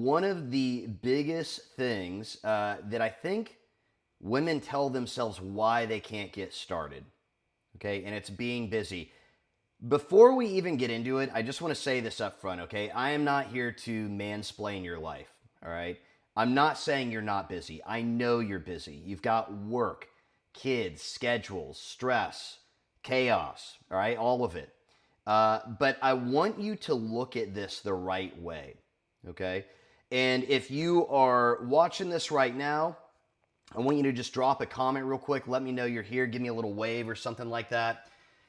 One of the biggest things that I think women tell themselves why they can't get started, okay, and it's being busy. Before we even get into it, I just want to say this up front, okay? I am not here to mansplain your life, all right? I'm not saying you're not busy. I know you're busy. You've got work, kids, schedules, stress, chaos, all right? All of it. But I want you to look at this the right way, okay? And if you are watching this right now, I want you to just drop a comment real quick. Let me know you're here. Give me a little wave or something like that.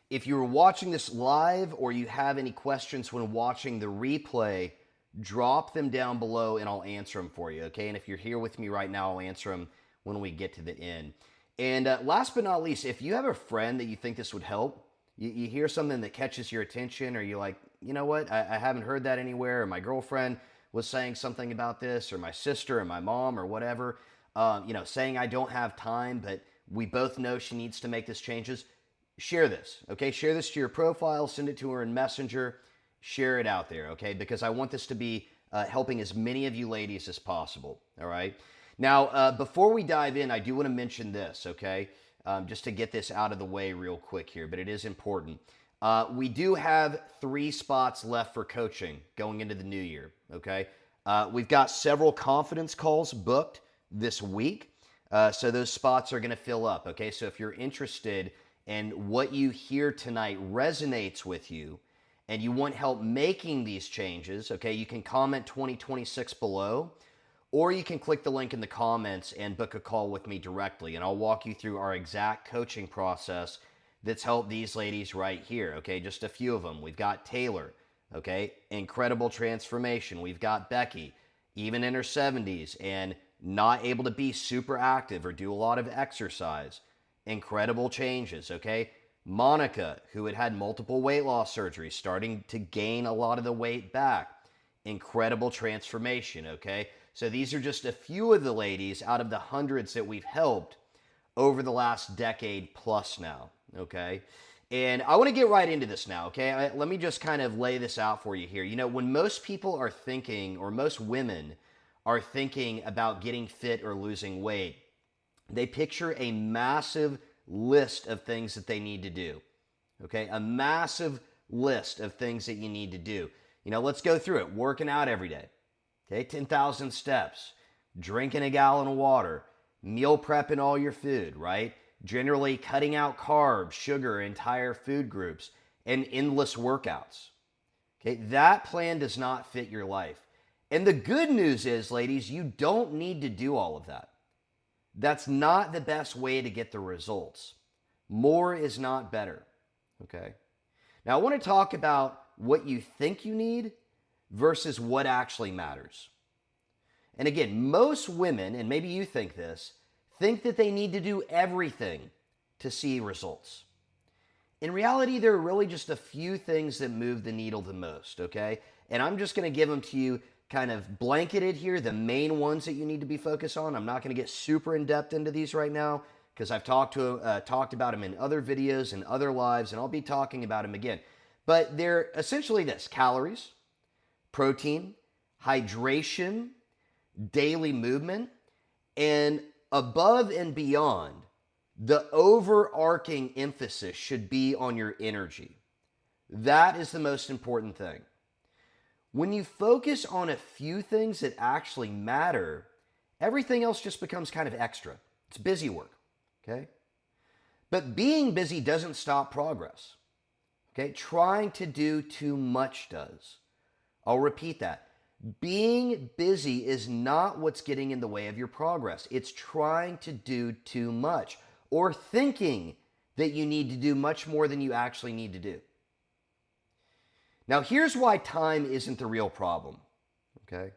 If you were watching this live or you have any questions when watching the replay, drop them down below and I'll answer them for you, okay? And if you're here with me right now, I'll answer them when we get to the end. And last but not least, if you have a friend that you think this would help, you hear something that catches your attention, or you're like, you know what, I haven't heard that anywhere, or my girlfriend was saying something about this, or my sister or my mom or whatever, saying I don't have time, but we both know she needs to make this changes. Share this, okay? Share this to your profile, send it to her in Messenger, share it out there, okay? Because I want this to be helping as many of you ladies as possible, all right? Now, before we dive in, I do want to mention this, okay? Just to get this out of the way real quick here, but it is important. We do have 3 spots left for coaching going into the new year, okay? We've got several confidence calls booked this week, so those spots are going to fill up, okay? So if you're interested and what you hear tonight resonates with you and you want help making these changes, okay, you can comment 2026 below, or you can click the link in the comments and book a call with me directly, and I'll walk you through our exact coaching process that's helped these ladies right here, okay? Just a few of them. We've got Taylor, okay? Incredible transformation. We've got Becky, even in her 70s and not able to be super active or do a lot of exercise. Incredible changes, okay? Monica, who had multiple weight loss surgeries, starting to gain a lot of the weight back. Incredible transformation, okay? So these are just a few of the ladies out of the hundreds that we've helped over the last decade plus now, okay? And I want to get right into this now, okay? Let me just kind of lay this out for you here. You know, when most people are thinking, or most women are thinking about getting fit or losing weight, they picture a massive list of things that they need to do, okay? A massive list of things that you need to do. You know, let's go through it. Working out every day, okay? 10,000 steps, drinking a gallon of water, meal prepping all your food, right? Generally cutting out carbs, sugar, entire food groups, and endless workouts, okay? That plan does not fit your life. And the good news is, ladies, you don't need to do all of that. That's not the best way to get the results. More is not better, okay? Now, I want to talk about what you think you need versus what actually matters. And again, most women, and maybe you think this, think that they need to do everything to see results. In reality, there are really just a few things that move the needle the most, okay? And I'm just going to give them to you kind of blanketed here, the main ones that you need to be focused on. I'm not going to get super in depth into these right now because I've talked about them in other videos and other lives, and I'll be talking about them again. But they're essentially this: calories, protein, hydration, daily movement, and above and beyond, the overarching emphasis should be on your energy. That is the most important thing. When you focus on a few things that actually matter, everything else just becomes kind of extra. It's busy work, okay? But being busy doesn't stop progress, okay? Trying to do too much does. I'll repeat that. Being busy is not what's getting in the way of your progress. It's trying to do too much or thinking that you need to do much more than you actually need to do. Now, here's why time isn't the real problem, okay?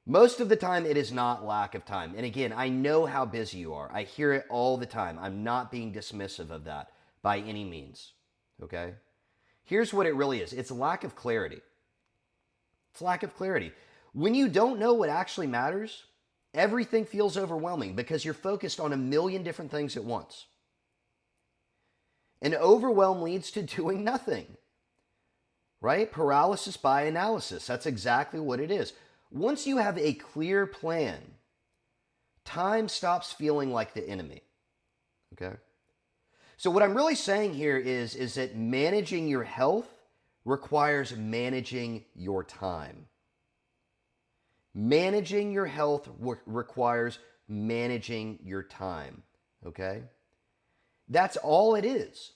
Most of the time, it is not lack of time. And again, I know how busy you are. I hear it all the time. I'm not being dismissive of that by any means, okay? Here's what it really is. It's lack of clarity. It's lack of clarity. When you don't know what actually matters, everything feels overwhelming because you're focused on a million different things at once. And overwhelm leads to doing nothing. Right? Paralysis by analysis. That's exactly what it is. Once you have a clear plan, time stops feeling like the enemy. Okay? So what I'm really saying here is that managing your health requires managing your time. Managing your health requires managing your time. Okay? That's all it is.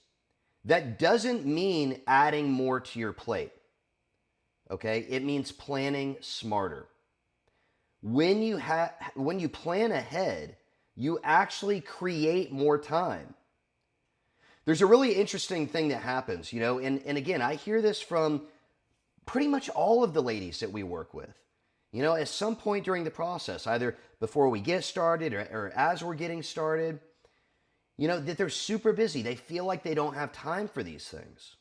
That doesn't mean adding more to your plate. Okay? It means planning smarter. When you plan ahead, you actually create more time. There's a really interesting thing that happens, and again, I hear this from pretty much all of the ladies that we work with. At some point during the process, either before we get started or as we're getting started, that they're super busy. They feel like they don't have time for these things.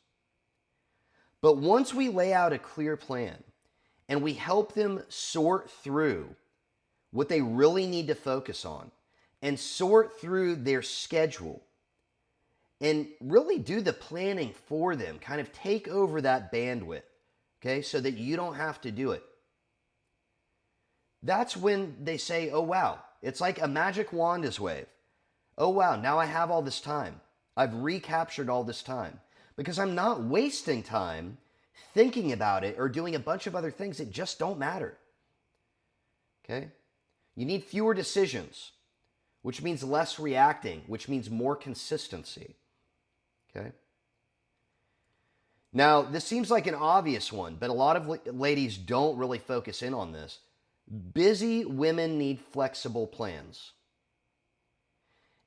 But once we lay out a clear plan and we help them sort through what they really need to focus on and sort through their schedule and really do the planning for them, kind of take over that bandwidth, okay, so that you don't have to do it. That's when they say, oh, wow, it's like a magic wand is waved. Oh, wow, now I have all this time. I've recaptured all this time because I'm not wasting time thinking about it or doing a bunch of other things that just don't matter. Okay? You need fewer decisions, which means less reacting, which means more consistency. Okay? Now, this seems like an obvious one, but a lot of ladies don't really focus in on this. Busy women need flexible plans.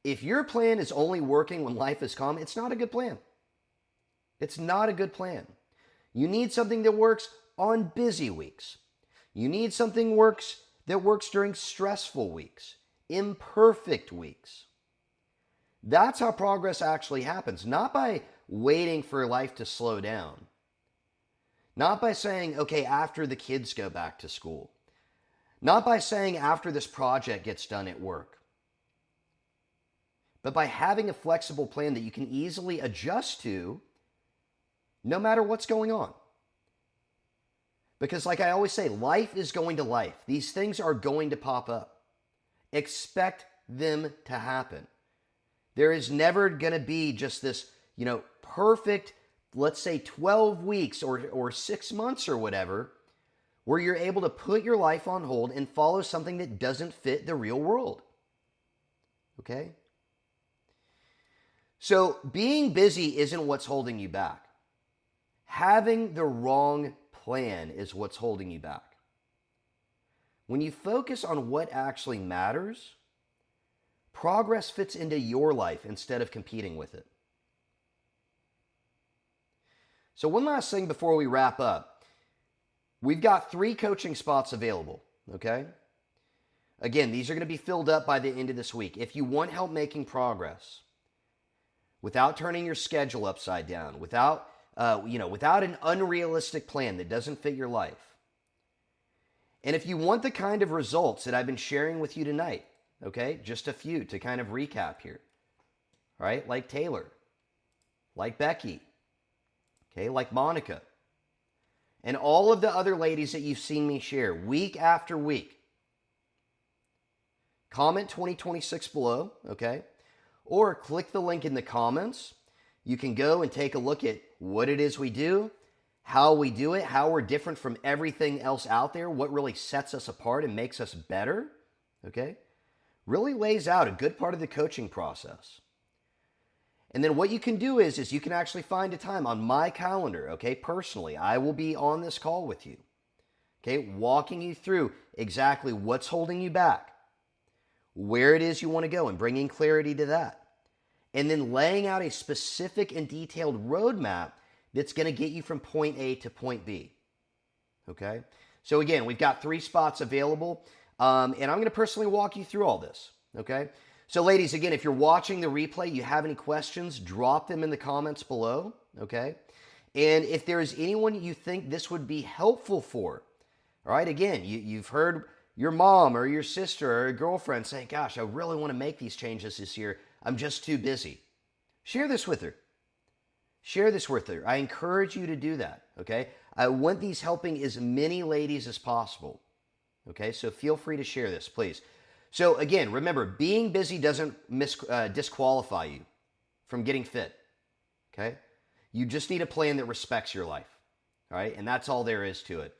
If your plan is only working when life is calm, it's not a good plan. It's not a good plan. You need something that works on busy weeks. You need something that works during stressful weeks, imperfect weeks. That's how progress actually happens, not by waiting for life to slow down. Not by saying, okay, after the kids go back to school. Not by saying after this project gets done at work. But by having a flexible plan that you can easily adjust to no matter what's going on. Because like I always say, life is going to life. These things are going to pop up. Expect them to happen. There is never going to be just this, perfect, let's say 12 weeks or 6 months or whatever, where you're able to put your life on hold and follow something that doesn't fit the real world. Okay? So being busy isn't what's holding you back. Having the wrong plan is what's holding you back. When you focus on what actually matters, progress fits into your life instead of competing with it. So one last thing before we wrap up. We've got 3 coaching spots available, okay? Again, these are going to be filled up by the end of this week. If you want help making progress, without turning your schedule upside down, without an unrealistic plan that doesn't fit your life, and if you want the kind of results that I've been sharing with you tonight, okay, just a few to kind of recap here, right? Like Taylor, like Becky, okay, like Monica, and all of the other ladies that you've seen me share week after week. Comment 2026 below, okay? Or click the link in the comments. You can go and take a look at what it is we do, how we do it, how we're different from everything else out there, what really sets us apart and makes us better, okay? Really lays out a good part of the coaching process. And then what you can do is you can actually find a time on my calendar, okay? Personally, I will be on this call with you, okay? Walking you through exactly what's holding you back, where it is you want to go and bringing clarity to that. And then laying out a specific and detailed roadmap that's going to get you from point A to point B, okay? So again, we've got 3 spots available, and I'm going to personally walk you through all this, okay? So ladies, again, if you're watching the replay, you have any questions, drop them in the comments below, okay? And if there is anyone you think this would be helpful for, all right, again, you've heard your mom or your sister or a girlfriend say, gosh, I really want to make these changes this year. I'm just too busy. Share this with her. Share this with her. I encourage you to do that, okay? I want these helping as many ladies as possible. Okay, so feel free to share this, please. So again, remember, being busy doesn't disqualify you from getting fit. Okay, you just need a plan that respects your life. All right, and that's all there is to it.